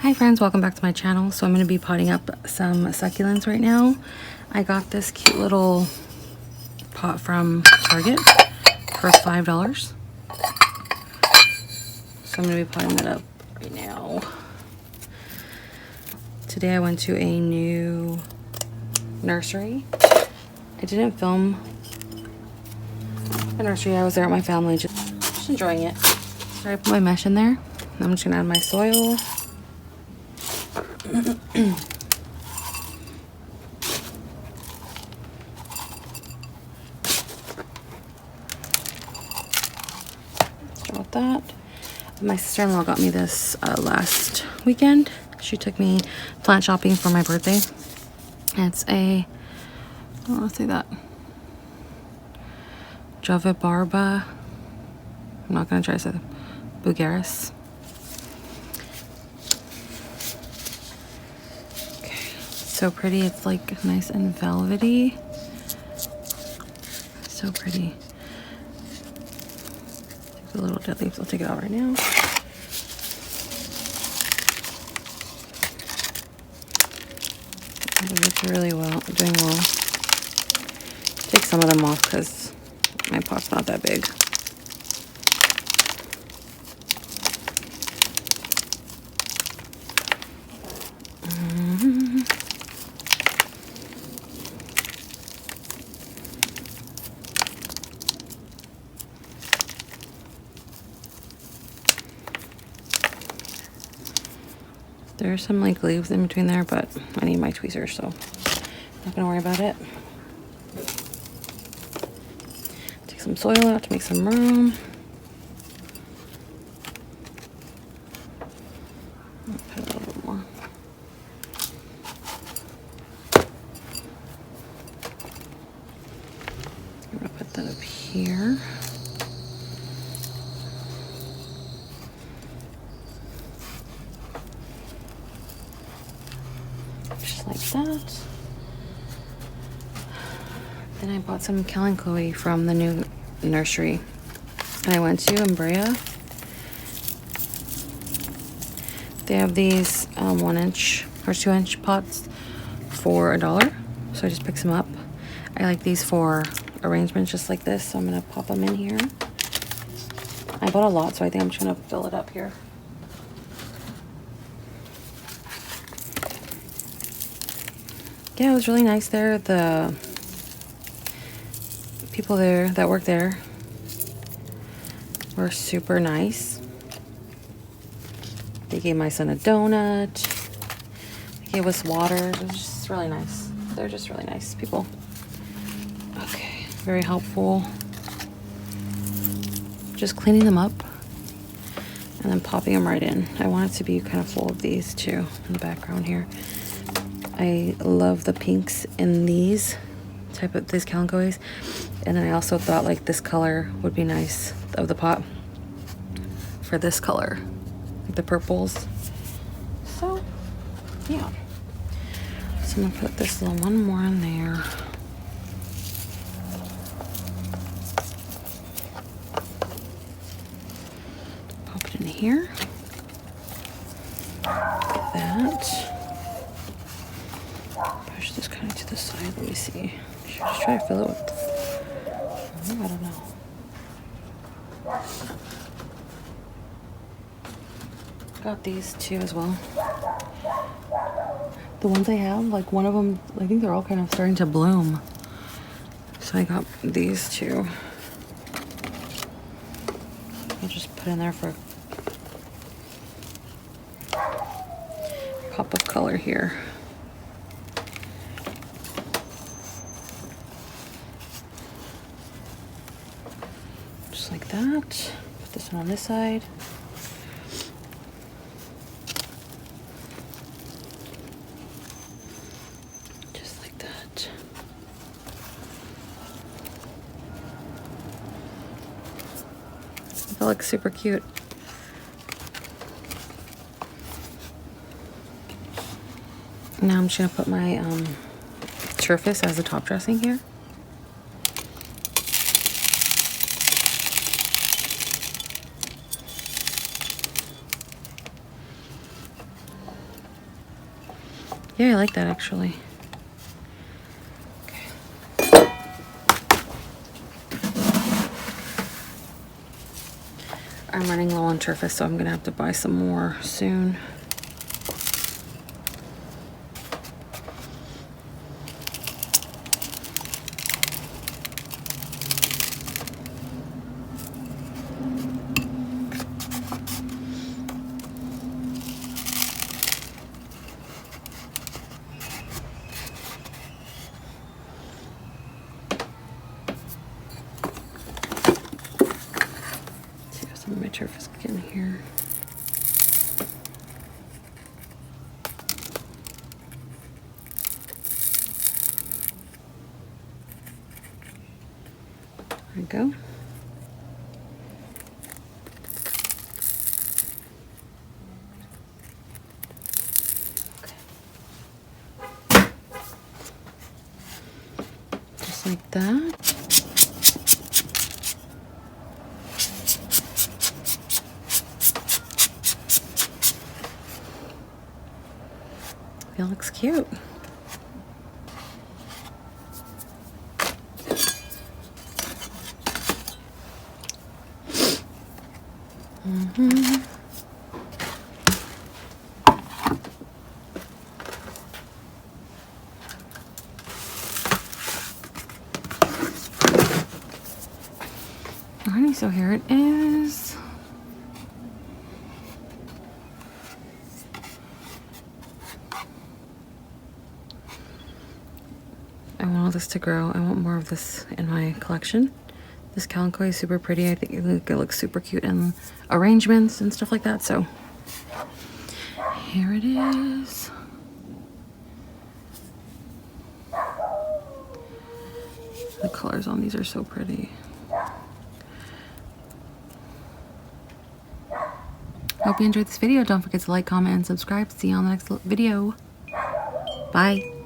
Hi friends, welcome back to my channel. So I'm going to be potting up some succulents right now. I got this cute little pot from Target for $5. So I'm going to be potting that up right now. Today I went to a new nursery. I didn't film the nursery. I was there with my family, just enjoying it. So I put my mesh in there. I'm just going to add my soil. With that, my sister-in-law got me this last weekend. She took me plant shopping for my birthday. It's a, let's say that, Java Barba. I'm not gonna try to say that. Bulgaris. Okay, so pretty. It's like nice and velvety. So pretty. The little dead leaves. I'll take it out right now. It's really well, doing well. Take some of them off because my pot's not that big. There's some like leaves in between there, but I need my tweezers, so I'm not gonna worry about it. Take some soil out to make some room. I'll put a little bit more. I'm gonna put that up here. Like that. Then I bought some Kalanchoe from the new nursery, and I went to Umbrea. They have these 1-inch or 2-inch pots for $1, so I just picked some up. I like these for arrangements just like this, so I'm gonna pop them in here. I bought a lot, so I think I'm just gonna fill it up here. Yeah, it was really nice there. The people there that work there were super nice. They gave my son a donut. They gave us water. It was just really nice. They're just really nice people. Okay, very helpful. Just cleaning them up and then popping them right in. I want it to be kind of full of these too in the background here. I love the pinks in these Kalanchoes, and then I also thought like this color would be nice of the pot for this color, like the purples. So yeah, so I'm gonna put this little one more in there. Pop it in here. Like that. Push this kind of to the side. Let me see. Should I just try to fill it with... I don't know. Got these two as well. The ones I have, like one of them, I think they're all kind of starting to bloom. So I got these two. I'll just put in there for a pop of color here. Like that. Put this one on this side. Just like that. That looks super cute. Now I'm just gonna put my surface as a top dressing here. Yeah, I like that actually. I'm running low on turf, so I'm gonna have to buy some more soon. See if some of my turf is getting here. There we go. Just like that. That looks cute. Alrighty, so here it is. I want all this to grow. I want more of this in my collection. This calico is super pretty. I think it looks super cute in arrangements and stuff like that. So here it is. The colors on these are so pretty. Hope you enjoyed this video. Don't forget to like, comment, and subscribe. See you on the next video. Bye.